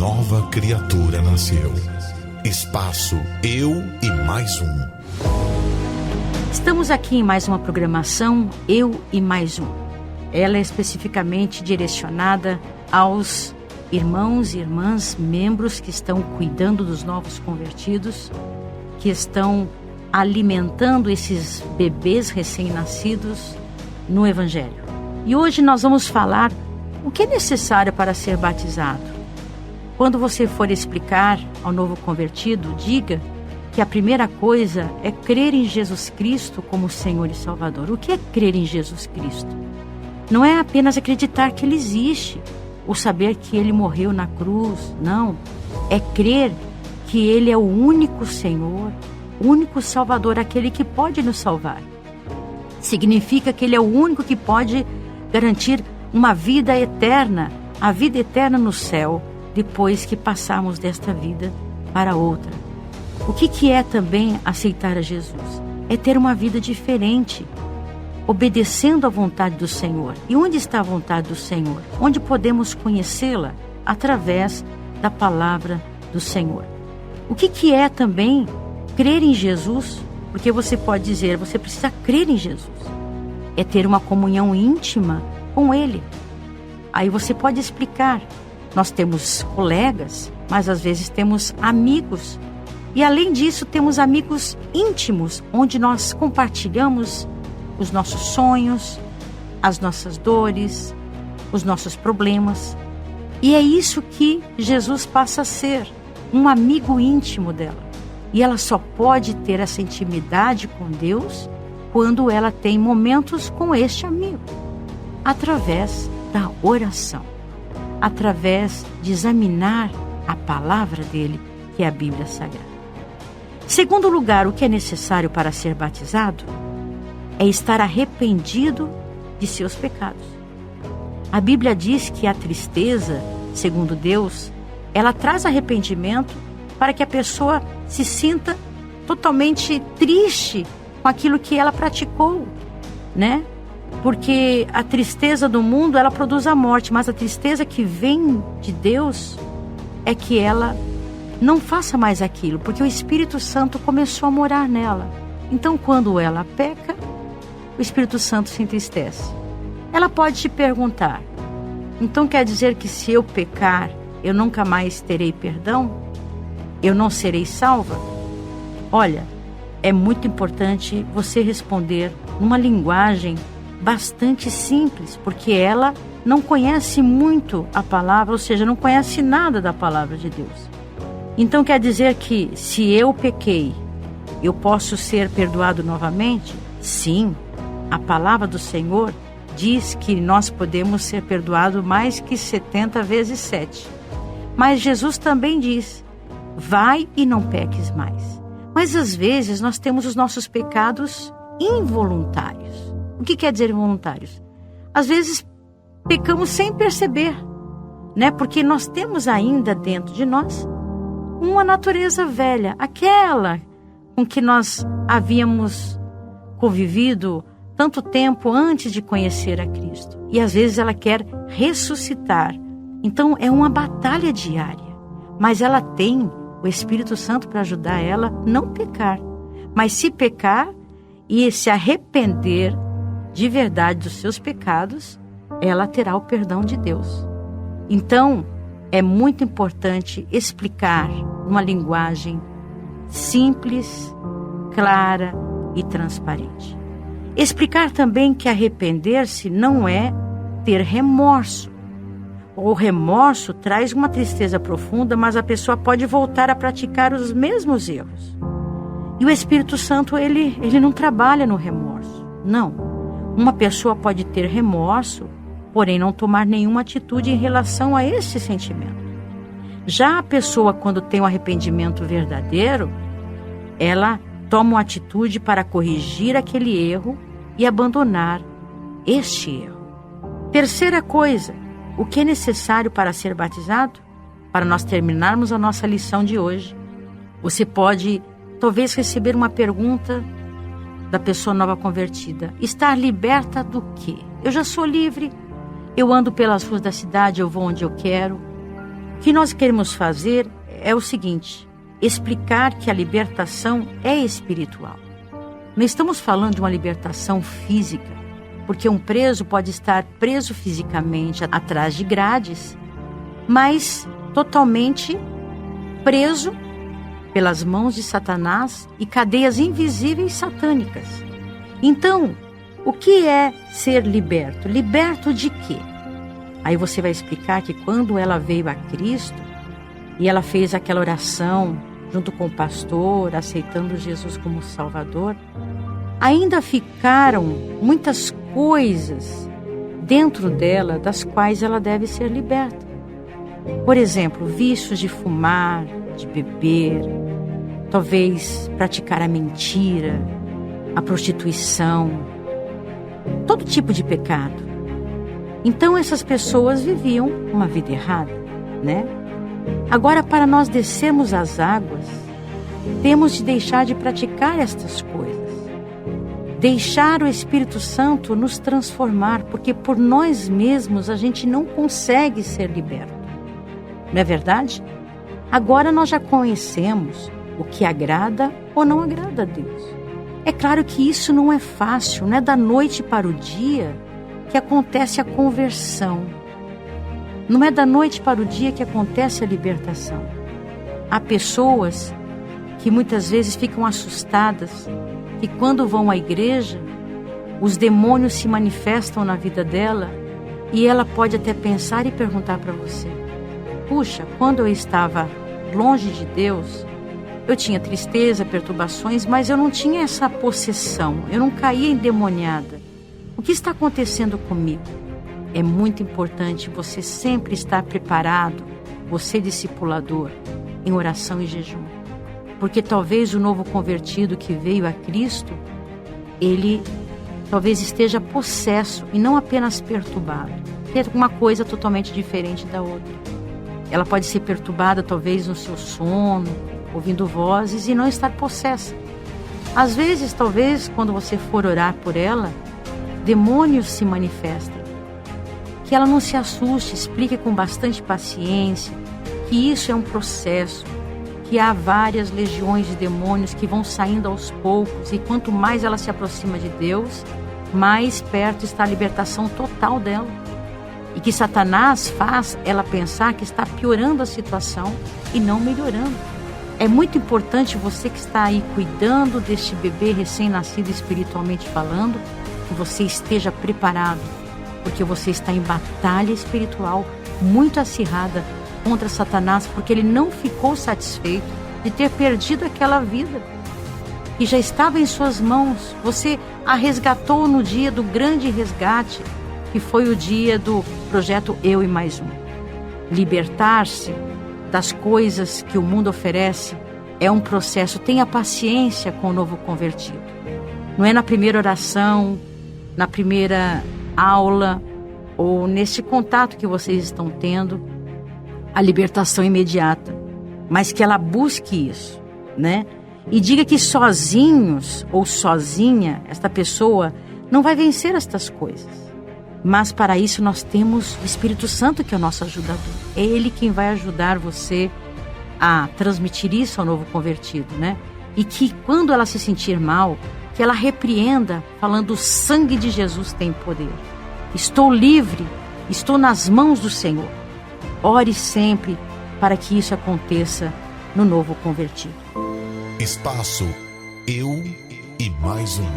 nova criatura nasceu. Espaço Eu e Mais Um. Estamos aqui em mais uma programação Eu e Mais Um. Ela é especificamente direcionada aos irmãos e irmãs, membros que estão cuidando dos novos convertidos, que estão alimentando esses bebês recém-nascidos no Evangelho. E hoje nós vamos falar o que é necessário para ser batizado. Quando você for explicar ao novo convertido, diga que a primeira coisa é crer em Jesus Cristo como Senhor e Salvador. O que é crer em Jesus Cristo? Não é apenas acreditar que Ele existe, ou saber que Ele morreu na cruz. Não, é crer que Ele é o único Senhor, o único Salvador, aquele que pode nos salvar. Significa que Ele é o único que pode garantir uma vida eterna, a vida eterna no céu, depois que passarmos desta vida para outra. O que é também aceitar a Jesus? É ter uma vida diferente, obedecendo à vontade do Senhor. E onde está a vontade do Senhor? Onde podemos conhecê-la? Através da palavra do Senhor. O que é também crer em Jesus? Porque você pode dizer, você precisa crer em Jesus. É ter uma comunhão íntima com Ele. Aí você pode explicar. Nós temos colegas, mas às vezes temos amigos. E além disso, temos amigos íntimos, onde nós compartilhamos os nossos sonhos, as nossas dores, os nossos problemas. E é isso que Jesus passa a ser, um amigo íntimo dela. E ela só pode ter essa intimidade com Deus quando ela tem momentos com este amigo, através da oração, através de examinar a palavra dele, que é a Bíblia Sagrada. Segundo lugar, o que é necessário para ser batizado é estar arrependido de seus pecados. A Bíblia diz que a tristeza, segundo Deus, ela traz arrependimento para que a pessoa se sinta totalmente triste com aquilo que ela praticou, né? Porque a tristeza do mundo, ela produz a morte, mas a tristeza que vem de Deus é que ela não faça mais aquilo, porque o Espírito Santo começou a morar nela. Então, quando ela peca, o Espírito Santo se entristece. Ela pode te perguntar, então quer dizer que se eu pecar, eu nunca mais terei perdão? Eu não serei salva? Olha, é muito importante você responder numa linguagem bastante simples, porque ela não conhece muito a palavra, ou seja, não conhece nada da palavra de Deus. Então quer dizer que se eu pequei, eu posso ser perdoado novamente? Sim, a palavra do Senhor diz que nós podemos ser perdoados mais que 70 vezes 7. Mas Jesus também diz, vai e não peques mais. Mas às vezes nós temos os nossos pecados involuntários. O que quer dizer involuntários? Às vezes pecamos sem perceber, né? Porque nós temos ainda dentro de nós uma natureza velha, aquela com que nós havíamos convivido tanto tempo antes de conhecer a Cristo. E às vezes ela quer ressuscitar. Então é uma batalha diária. Mas ela tem o Espírito Santo para ajudar ela a não pecar. Mas se pecar e se arrepender de verdade dos seus pecados, ela terá o perdão de Deus. Então, é muito importante explicar numa linguagem simples, clara e transparente. Explicar também que arrepender-se não é ter remorso. O remorso traz uma tristeza profunda, mas a pessoa pode voltar a praticar os mesmos erros. E o Espírito Santo, ele não trabalha no remorso. Não. Uma pessoa pode ter remorso, porém não tomar nenhuma atitude em relação a esse sentimento. Já a pessoa, quando tem um arrependimento verdadeiro, ela toma uma atitude para corrigir aquele erro e abandonar este erro. Terceira coisa, o que é necessário para ser batizado? Para nós terminarmos a nossa lição de hoje, você pode talvez receber uma pergunta da pessoa nova convertida. Estar liberta do quê? Eu já sou livre, eu ando pelas ruas da cidade, eu vou onde eu quero. que nós queremos fazer é o seguinte: explicar que a libertação é espiritual. Não estamos falando de uma libertação física, porque um preso pode estar preso fisicamente atrás de grades, mas totalmente preso pelas mãos de Satanás e cadeias invisíveis satânicas. Então, o que é ser liberto? Liberto de quê? Aí você vai explicar que quando ela veio a Cristo e ela fez aquela oração junto com o pastor, aceitando Jesus como Salvador, ainda ficaram muitas coisas dentro dela das quais ela deve ser liberta. Por exemplo, vícios de fumar, de beber, talvez praticar a mentira, a prostituição, todo tipo de pecado. Então essas pessoas viviam uma vida errada, né? Agora, para nós descermos as águas, temos de deixar de praticar estas coisas. Deixar o Espírito Santo nos transformar, porque por nós mesmos a gente não consegue ser liberto. Não é verdade? Agora nós já conhecemos o que agrada ou não agrada a Deus. É claro que isso não é fácil, não é da noite para o dia que acontece a conversão. Não é da noite para o dia que acontece a libertação. Há pessoas que muitas vezes ficam assustadas que quando vão à igreja, os demônios se manifestam na vida dela e ela pode até pensar e perguntar para você: puxa, quando eu estava longe de Deus, eu tinha tristeza, perturbações, mas eu não tinha essa possessão, eu não caía endemoniada. O que está acontecendo comigo? É muito importante você sempre estar preparado, você discipulador, em oração e jejum. Porque talvez o novo convertido que veio a Cristo, ele talvez esteja possesso e não apenas perturbado. É uma coisa totalmente diferente da outra. Ela pode ser perturbada talvez no seu sono, ouvindo vozes e não estar possessa. Às vezes, talvez, quando você for orar por ela, demônios se manifestam. Que ela não se assuste, explique com bastante paciência que isso é um processo, que há várias legiões de demônios que vão saindo aos poucos e quanto mais ela se aproxima de Deus, mais perto está a libertação total dela. E que Satanás faz ela pensar que está piorando a situação e não melhorando. É muito importante você que está aí cuidando deste bebê recém-nascido espiritualmente falando, que você esteja preparado, porque você está em batalha espiritual muito acirrada contra Satanás, porque ele não ficou satisfeito de ter perdido aquela vida que já estava em suas mãos. Você a resgatou no dia do grande resgate, que foi o dia do projeto Eu e Mais Um. Libertar-se das coisas que o mundo oferece é um processo. Tenha paciência com o novo convertido. Não é na primeira oração, na primeira aula ou nesse contato que vocês estão tendo a libertação imediata, mas que ela busque isso, né? E diga que sozinhos ou sozinha esta pessoa não vai vencer estas coisas. Mas para isso nós temos o Espírito Santo, que é o nosso ajudador. É Ele quem vai ajudar você a transmitir isso ao novo convertido, né? E que quando ela se sentir mal, que ela repreenda, falando: o sangue de Jesus tem poder. Estou livre, estou nas mãos do Senhor. Ore sempre para que isso aconteça no novo convertido. Espaço Eu e Mais Um.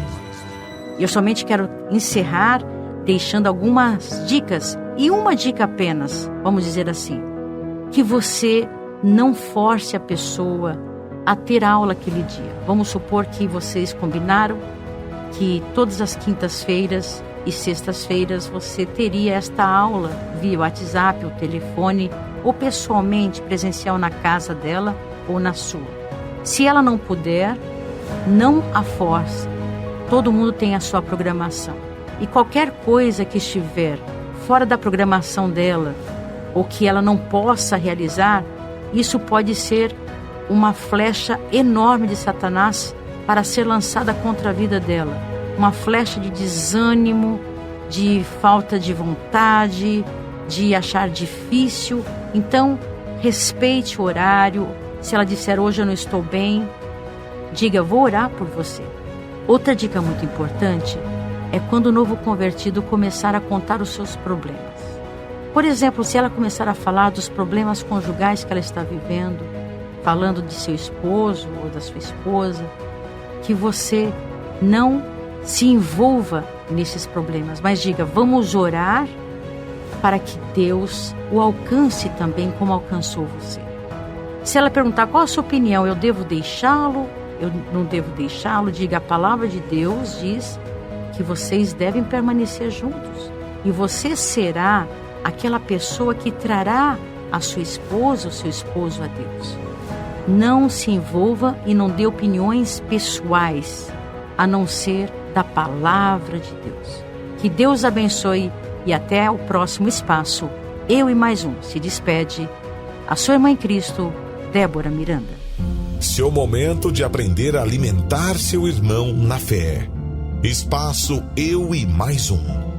Eu somente quero encerrar deixando algumas dicas, e uma dica apenas, vamos dizer assim, que você não force a pessoa a ter aula aquele dia. Vamos supor que vocês combinaram que todas as quintas-feiras e sextas-feiras você teria esta aula via WhatsApp ou telefone, ou pessoalmente, presencial na casa dela ou na sua. Se ela não puder, não a force. Todo mundo tem a sua programação. E qualquer coisa que estiver fora da programação dela, ou que ela não possa realizar, isso pode ser uma flecha enorme de Satanás para ser lançada contra a vida dela. Uma flecha de desânimo, de falta de vontade, de achar difícil. Então, respeite o horário. Se ela disser hoje eu não estou bem, diga, vou orar por você. Outra dica muito importante é quando o novo convertido começar a contar os seus problemas. Por exemplo, se ela começar a falar dos problemas conjugais que ela está vivendo, falando de seu esposo ou da sua esposa, que você não se envolva nesses problemas, mas diga, vamos orar para que Deus o alcance também como alcançou você. Se ela perguntar qual a sua opinião, eu devo deixá-lo, eu não devo deixá-lo, diga, a palavra de Deus diz que vocês devem permanecer juntos. E você será aquela pessoa que trará a sua esposa ou seu esposo a Deus. Não se envolva e não dê opiniões pessoais, a não ser da palavra de Deus. Que Deus abençoe e até o próximo espaço. Eu e mais um se despede. A sua irmã em Cristo, Débora Miranda. Seu momento de aprender a alimentar seu irmão na fé. Espaço Eu e Mais Um.